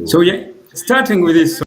So yeah, starting with this.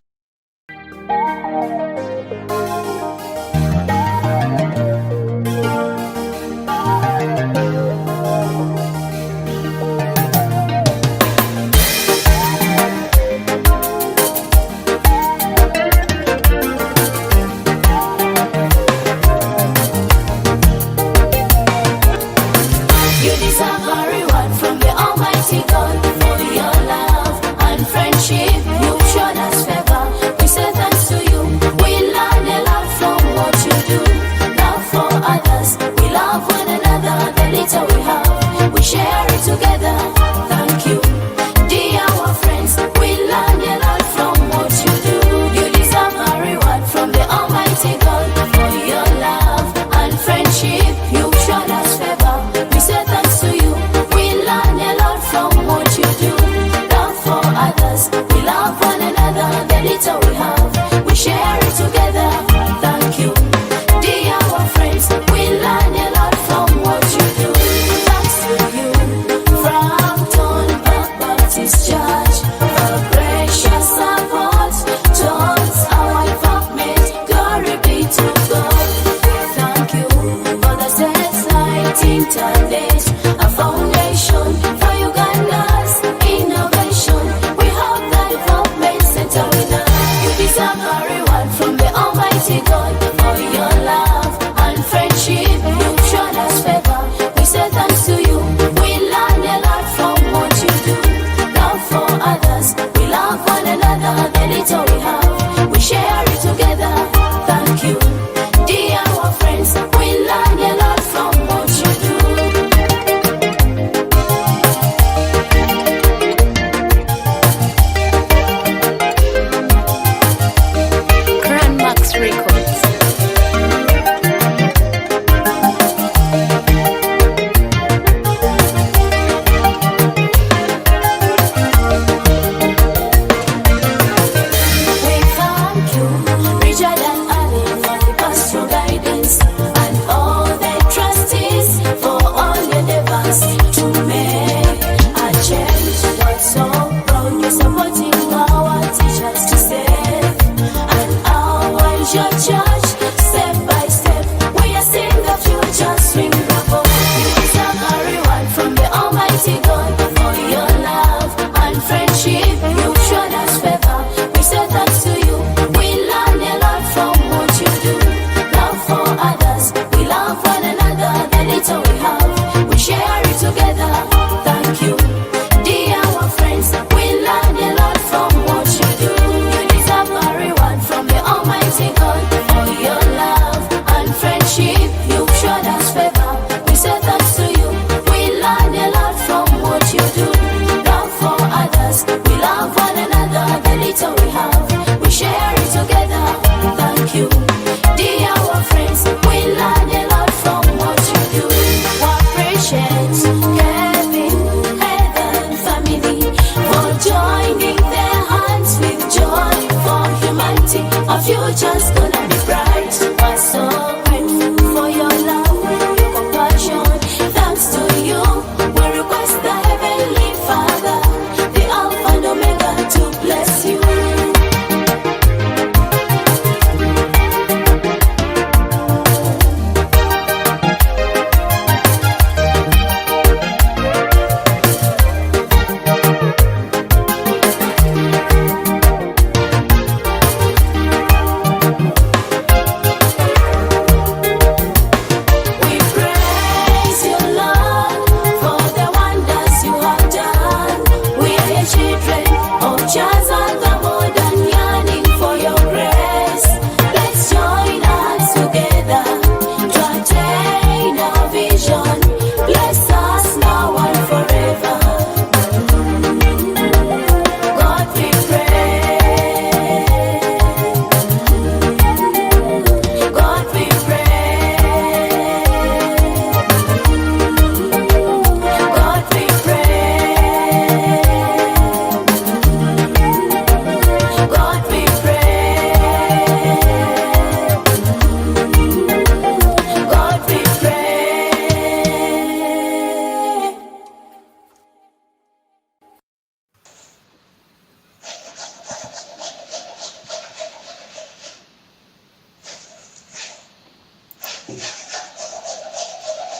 You've shown us favor. We say thanks to you. We learn a lot from what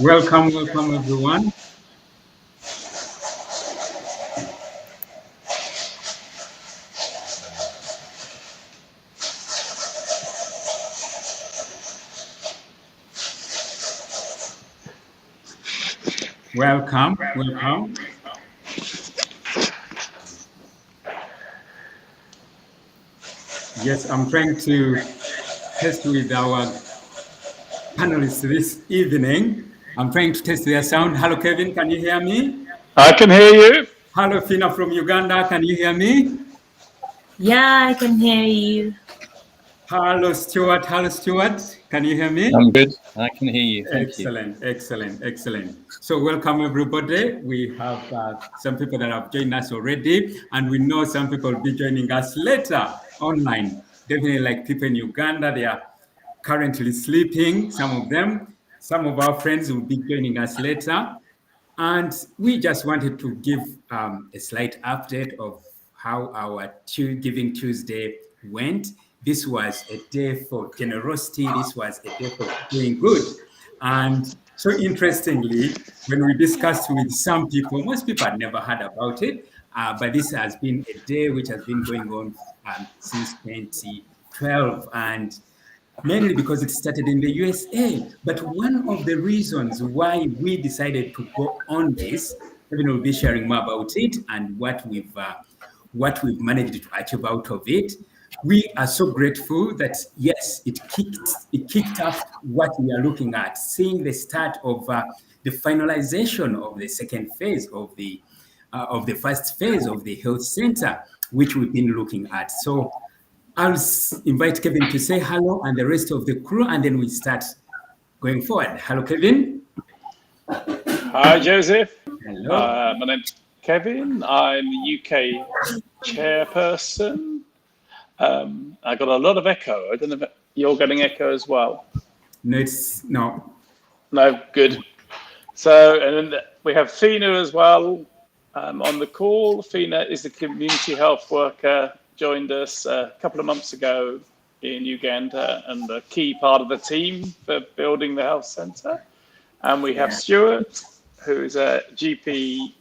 Welcome, welcome everyone. Welcome, welcome. Yes, I'm trying to test with our panelists this evening. I'm trying to test their sound. Hello, Kevin, can you hear me? I can hear you. Hello, Fina from Uganda, can you hear me? Yeah, I can hear you. Hello, Stuart. Hello, Stuart. Can you hear me? I'm good. I can hear you. Thank Excellent, excellent, excellent. So welcome everybody. We have some people that have joined us already, and we know some people will be joining us later online. Definitely like people in Uganda, they are currently sleeping, some of them. Some of our friends will be joining us later. And we just wanted to give a slight update of how our Giving Tuesday went. This was a day for generosity. This was a day for doing good. And so interestingly, when we discussed with some people, most people had never heard about it, but this has been a day which has been going on since 2012. And mainly because it started in the USA. But one of the reasons why we decided to go on this, Kevin will be sharing more about it and what we've managed to achieve out of it. We are so grateful that yes, it kicked off what we are looking at, seeing the start of the finalization of the second phase of the first phase of the health center, which we've been looking at. So I'll invite Kevin to say hello and the rest of the crew, and then we start going forward. Hello, Kevin. Hi, Joseph. Hello. My name's Kevin. I'm the UK chairperson. I got a lot of echo. I don't know if you're getting echo as well. No. No, good. So, and then we have Fina as well on the call. Fina is the community health worker, joined us a couple of months ago in Uganda and a key part of the team for building the health centre. And we have Stuart, who is a GP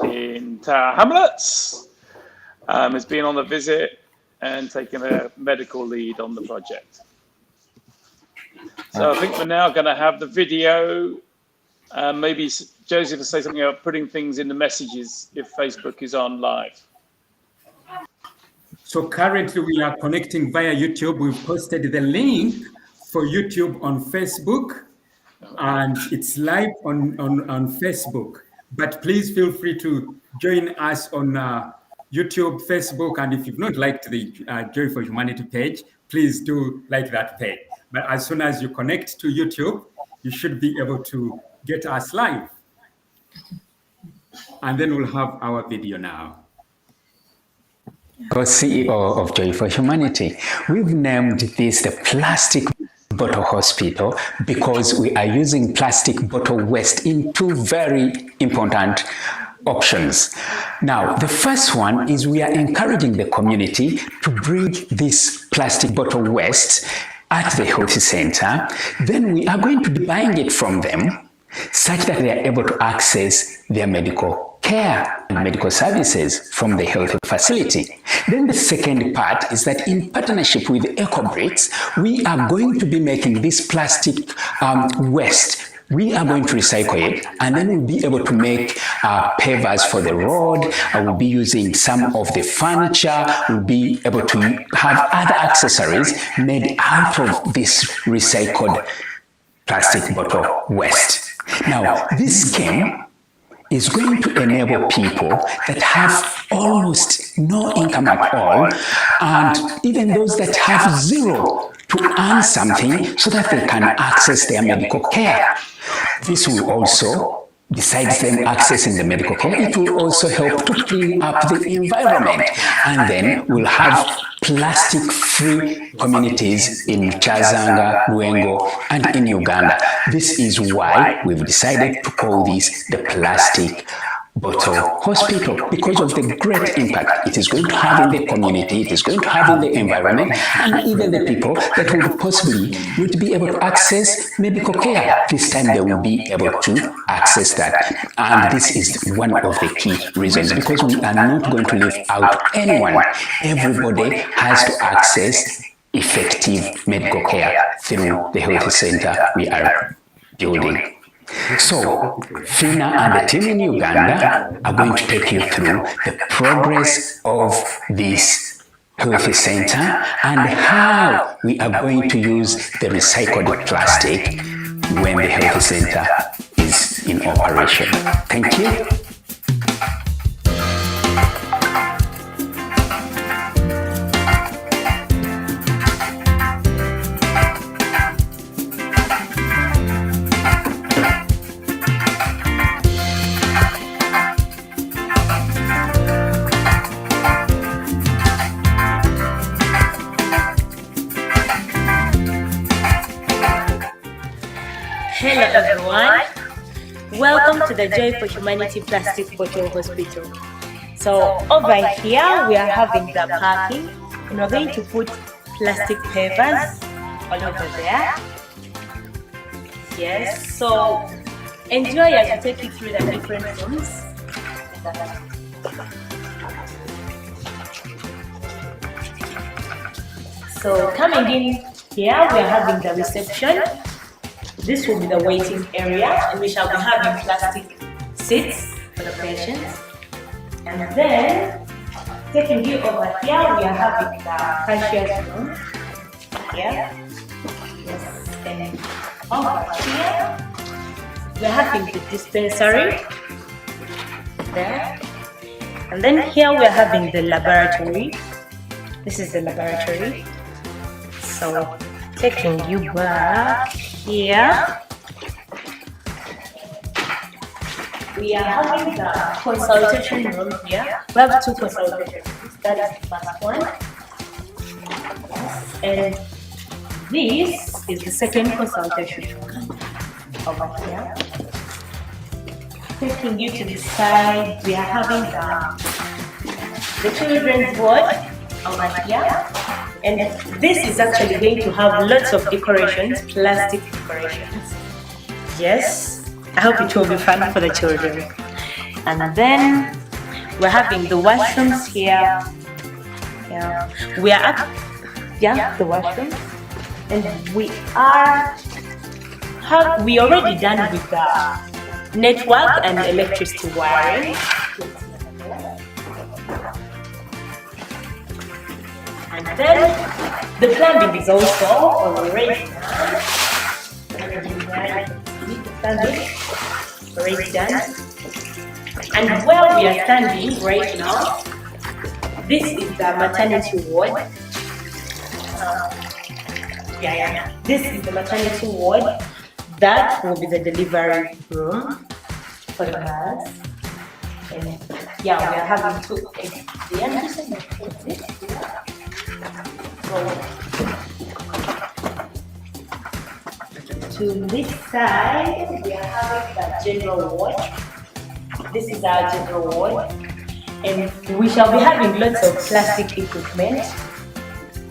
in Tower Hamlets, has been on the visit and taken a medical lead on the project. So I think we're now going to have the video. Maybe Joseph will say something about putting things in the messages if Facebook is on live. So currently we are connecting via YouTube. We've posted the link for YouTube on Facebook, and it's live on Facebook. But please feel free to join us on YouTube, Facebook, and if you've not liked the Joy for Humanity page, please do like that page. But as soon as you connect to YouTube, you should be able to get us live. And then we'll have our video now. Co-CEO of Joy for Humanity. We've named this the Plastic Bottle Hospital because we are using plastic bottle waste in two very important options. Now, the first one is we are encouraging the community to bring this plastic bottle waste at the health center. Then we are going to be buying it from them such that they are able to access their medical care and medical services from the health facility. Then the second part is that in partnership with EcoBricks, we are going to be making this plastic waste. We are going to recycle it, and then we'll be able to make pavers for the road. We'll be using some of the furniture. We'll be able to have other accessories made out of this recycled plastic bottle waste. Now, this scheme is going to enable people that have almost no income at all, and even those that have zero, to earn something so that they can access their medical care. This will also, besides them accessing the medical care, it will also help to clean up the environment, and then we'll have plastic-free communities in Chazanga, Luengo, and in Uganda. This is why we've decided to call this the Plastic Bottle Hospital because of the great impact it is going to have in the community, it is going to have in the environment, and even the people that will possibly would be able to access medical care. This time they will be able to access that. And this is one of the key reasons, because we are not going to leave out anyone. Everybody has to access effective medical care through the health center we are building. So, Fina and the team in Uganda are going to take you through the progress of this health center and how we are going to use the recycled plastic when the health center is in operation. Thank you. Hello everyone. Welcome to the Joy for Humanity Plastic Bottle Hospital. So over here we are having the parking, and we're going to put plastic pavers all over there. Yes, so enjoy as I take you through the different rooms. So coming in here we are having the reception. This will be the waiting area, and we shall be having plastic seats for the patients. And then, taking you over here, we are having the cashier's room. Here. Yes. And over here, we are having the dispensary. There. And then here we are having the laboratory. This is the laboratory. So, taking you back here, we are having the consultation room here. We have two consultation rooms. That is the first one. And this is the second consultation room over here. Taking you to the side, we are having the children's ward over here. And this is actually going to have lots of decorations, plastic decorations. Yes, I hope it will be fun for the children. And then we're having the washrooms here. Yeah, we are up. Yeah, the washrooms, and we already done with the network and electricity wiring. And then the plumbing is also already done. Already done. And where we are standing right now, this is the maternity ward. This is the maternity ward. That will be the delivery room for the girls. And yeah, we are having two to this side, we are having the general ward. This is our general ward, and we shall be having lots of plastic equipment.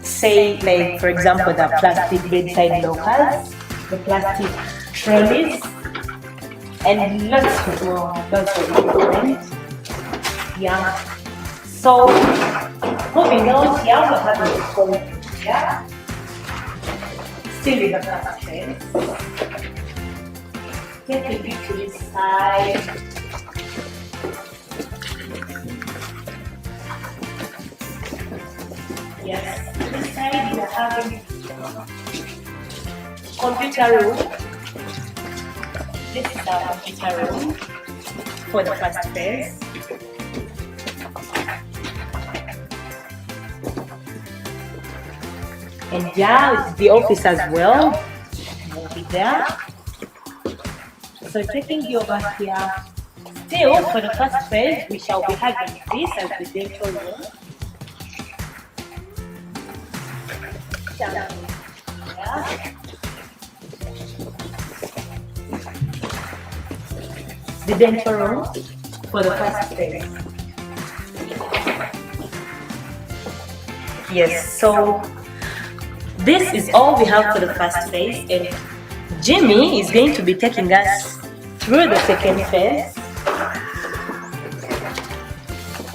Say, like for example, the plastic bedside lockers, the plastic trolleys, and lots of equipment. Yeah. So moving on here, we're having the computer. Still in the plastic trays. Take it to this side. Yes, this side we are having computer room. This is our computer room for the first phase. And yeah, the office as well will be there. So taking you over here, still for the first phase, we shall be having this as the dental room. Yeah. The dental room for the first phase. Yes, so this is all we have for the first phase, and Jimmy is going to be taking us through the second phase,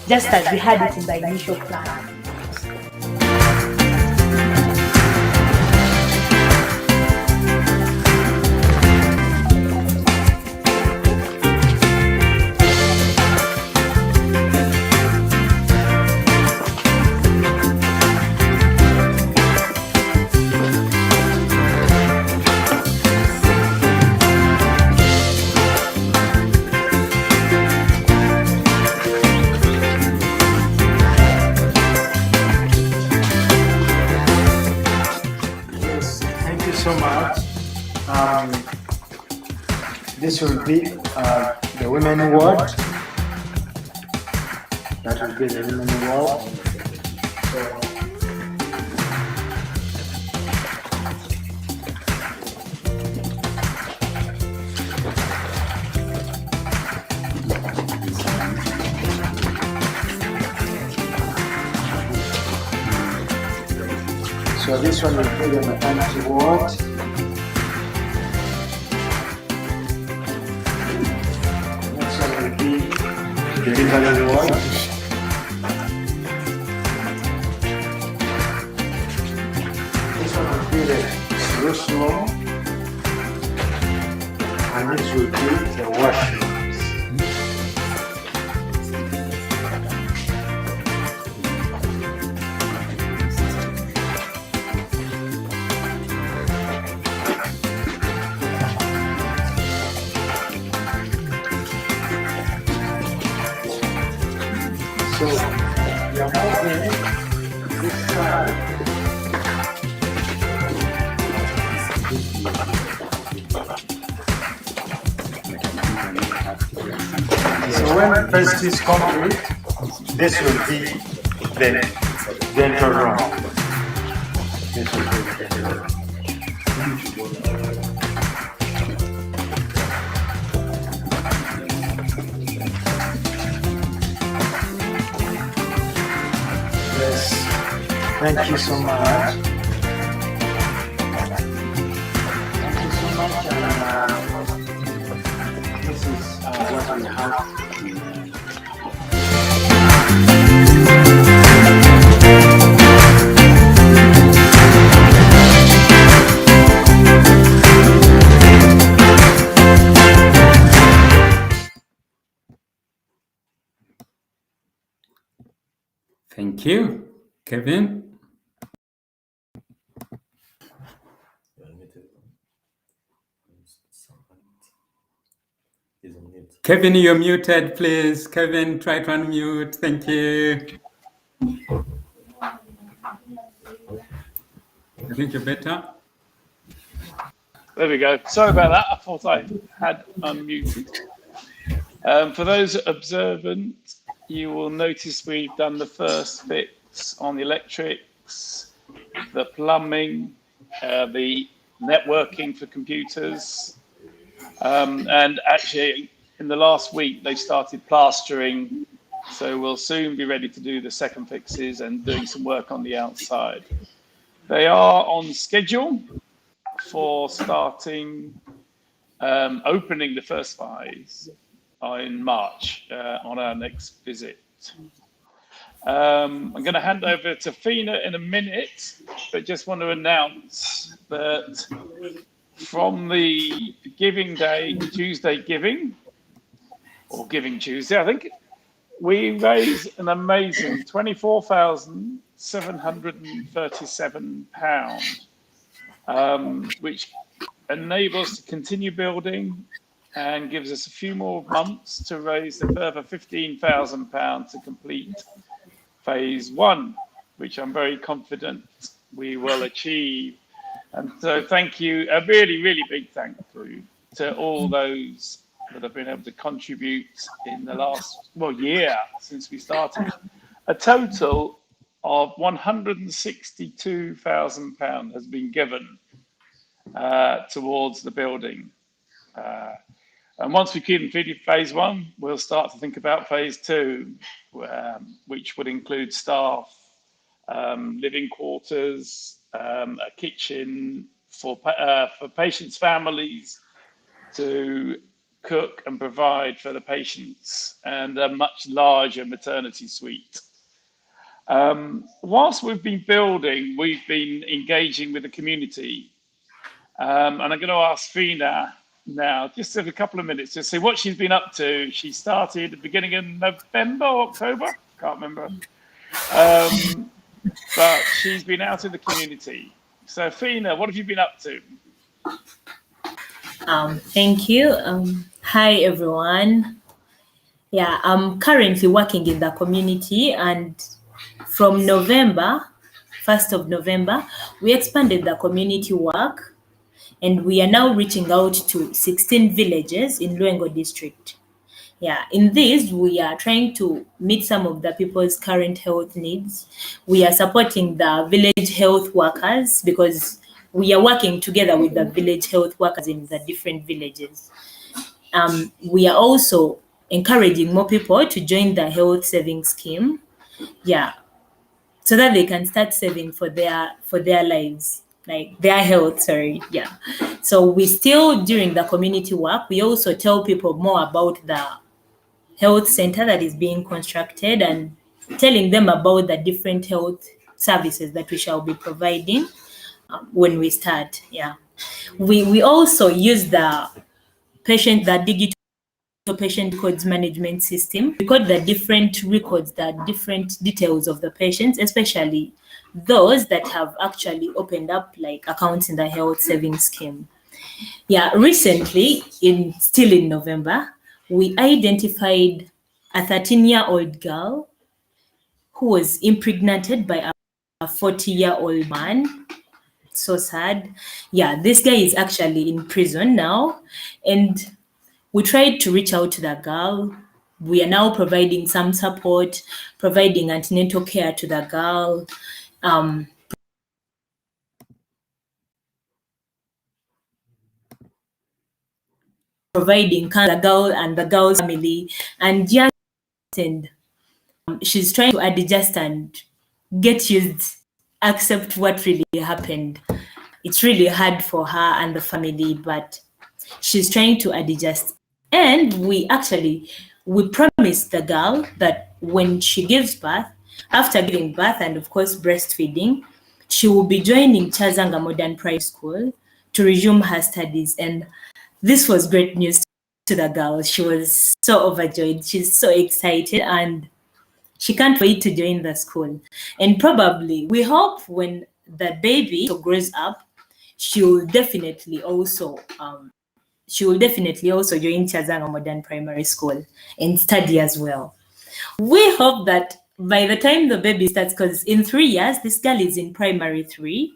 just as we had it in the initial plan. So much. This will be the women ward. That will be the women ward. So this one will be the maternity ward. Next one will be the delivery ward. This one will be the birth room. And this will be the washroom. So we are moving this side. So when the first is complete, this will be the dental room. This will be the dental room. Yes, thank you so much. Thank you so much. And this is what we have. Thank you, Kevin. Kevin, you're muted, please. Kevin, try to unmute. Thank you. I think you're better. There we go. Sorry about that. I thought I had unmuted. For those observant, you will notice we've done the first fix on the electrics, the plumbing, the networking for computers. And actually, in the last week, they started plastering. So we'll soon be ready to do the second fixes and doing some work on the outside. They are on schedule for starting, opening the first phase in March on our next visit. I'm going to hand over to Fina in a minute, but just want to announce that from the Giving Day, Tuesday Giving, or Giving Tuesday, I think, we raised an amazing £24,737, which enables us to continue building and gives us a few more months to raise a further £15,000 to complete phase one, which I'm very confident we will achieve. And so thank you, a really, really big thank you to all those that have been able to contribute in the last year since we started. A total of £162,000 has been given towards the building. And once we completed phase one, we'll start to think about phase two, which would include staff, living quarters, a kitchen for patients' families to cook and provide for the patients, and a much larger maternity suite. Whilst we've been building, we've been engaging with the community. And I'm going to ask Fina now, just have a couple of minutes to see what she's been up to. She started at the beginning of November or October, can't remember. But she's been out in the community. So Fina, what have you been up to? Thank you. Hi, everyone. Yeah, I'm currently working in the community, and from November, 1st of November, we expanded the community work, and we are now reaching out to 16 villages in Luengo district. Yeah, in this, we are trying to meet some of the people's current health needs. We are supporting the village health workers because we are working together with the village health workers in the different villages. We are also encouraging more people to join the health saving scheme. Yeah, so that they can start saving for their lives, like their health, sorry. Yeah. So we still, during the community work, we also tell people more about the health center that is being constructed and telling them about the different health services that we shall be providing when we start. Yeah. We also use the digital patient records management system. We got the different records, the different details of the patients, especially those that have actually opened up like accounts in the health savings scheme. Yeah, recently, still in November, we identified a 13-year-old girl who was impregnated by a 40-year-old man. So sad. Yeah, this guy is actually in prison now, and we tried to reach out to the girl. We are now providing some support, providing antenatal care to the girl, providing the girl and the girl's family, and just and she's trying to adjust and get used, accept what really happened. It's really hard for her and the family, but she's trying to adjust. And we promised the girl that when she gives birth, after giving birth and of course breastfeeding, she will be joining Chazanga Modern Primary School to resume her studies. And this was great news to the girl. She was so overjoyed. She's so excited and she can't wait to join the school. And probably, we hope when the baby grows up, she will definitely also join Chazanga Modern Primary School and study as well. We hope that by the time the baby starts, because in 3 years, this girl is in primary 3,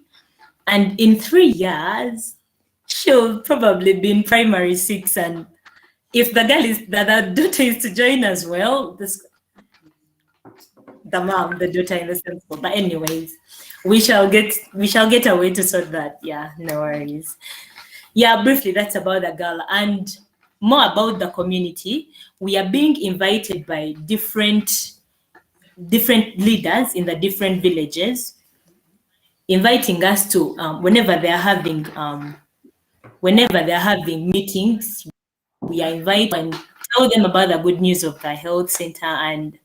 and in 3 years, she'll probably be in primary 6. And if the daughter is to join as well, the daughter in the same school. But anyways, we shall get a way to sort that. Yeah, no worries. Yeah, briefly, that's about the girl. And more about the community, we are being invited by different leaders in the different villages, inviting us to whenever they're having meetings, we are invited and tell them about the good news of the health center. And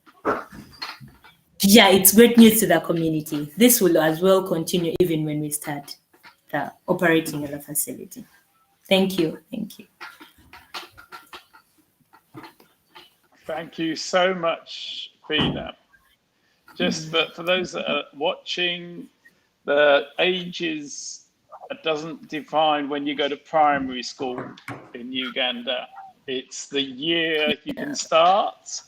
yeah, it's great news to the community. This will as well continue even when we start operating in the facility. Thank you. Thank you. Thank you so much, Fina. Just for those that are watching, the ages doesn't define when you go to primary school in Uganda. It's the year you can start.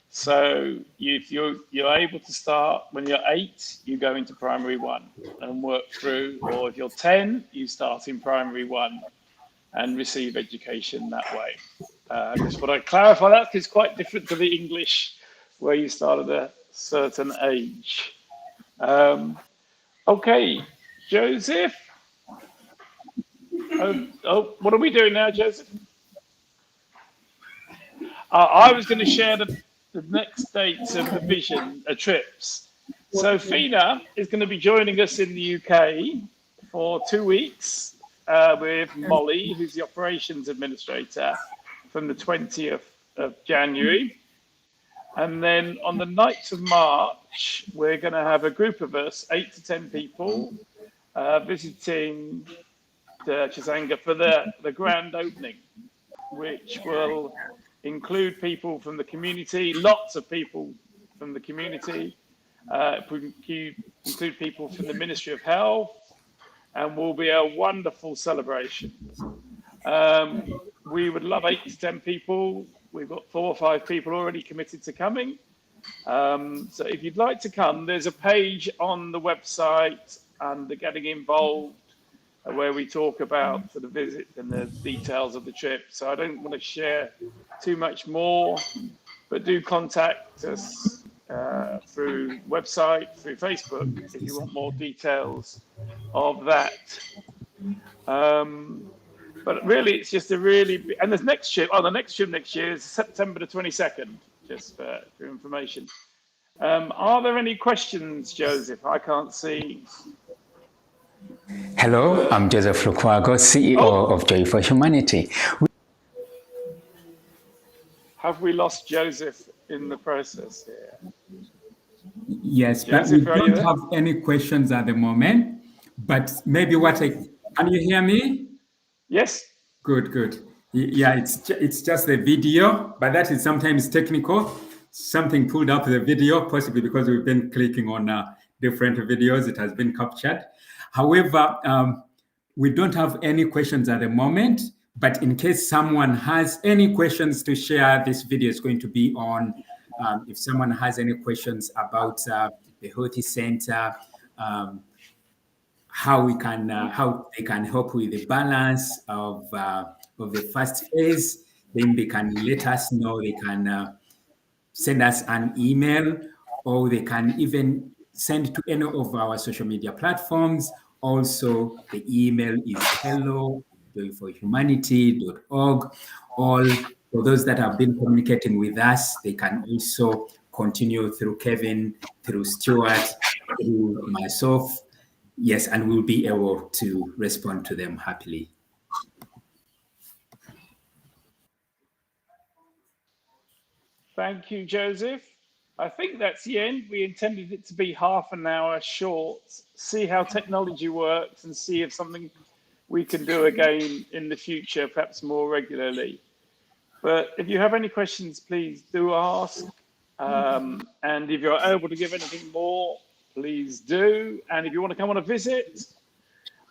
So if you're able to start when you're 8, you go into primary 1 and work through, or if you're 10, you start in primary 1 and receive education that way. Just want to clarify that, because it's quite different to the English where you start at a certain age. Okay, Joseph. Oh, what are we doing now, Joseph? I was going to share the next dates of the vision trips. So Fina is going to be joining us in the UK for 2 weeks with Molly, who's the operations administrator, from the 20th of January. And then on the 9th of March, we're going to have a group of us, 8 to 10 people, visiting Chisanga for the grand opening, which will include people from the community, lots of people from the community, include people from the Ministry of Health, and will be a wonderful celebration. We would love 8 to 10 people. We've got 4 or 5 people already committed to coming. So if you'd like to come, there's a page on the website under Getting Involved where we talk about the visit and the details of the trip. So I don't want to share too much more, but do contact us through website, through Facebook, if you want more details of that. But really, it's just a really, and the next trip next year is September the 22nd, just for information. Are there any questions, Joseph? I can't see. Hello, I'm Joseph Lukwago, CEO of Joy for Humanity. Have we lost Joseph in the process here? Yes, Joseph, but we don't have any questions at the moment. But maybe can you hear me? Yes. Good. Yeah, it's just the video, but that is sometimes technical. Something pulled up the video, possibly because we've been clicking on different videos. It has been captured. However, we don't have any questions at the moment, but in case someone has any questions to share, this video is going to be on. If someone has any questions about the Healthy Center, how they can help with the balance of the first phase, then they can let us know. They can send us an email, or they can even send to any of our social media platforms. Also, the email is hello@joyforhumanity.org. All for those that have been communicating with us, they can also continue through Kevin, through Stuart, through myself. Yes, and we'll be able to respond to them happily. Thank you, Joseph. I think that's the end. We intended it to be half an hour short, see how technology works and see if something we can do again in the future, perhaps more regularly. But if you have any questions, please do ask. And if you're able to give anything more, please do. And if you want to come on a visit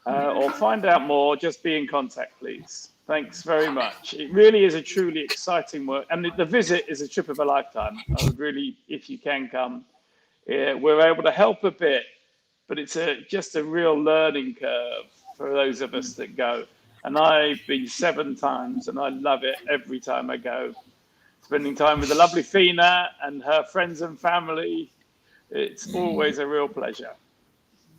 or find out more, just be in contact, please. Thanks very much. It really is a truly exciting work. And the visit is a trip of a lifetime. I would really, if you can come, we're able to help a bit, but it's just a real learning curve for those of us that go. And I've been 7 times and I love it every time I go. Spending time with the lovely Fina and her friends and family. It's always a real pleasure.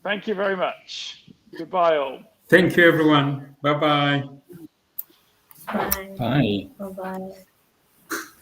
Thank you very much. Goodbye all. Thank you, everyone. Bye-bye. Bye. Bye. Bye-bye.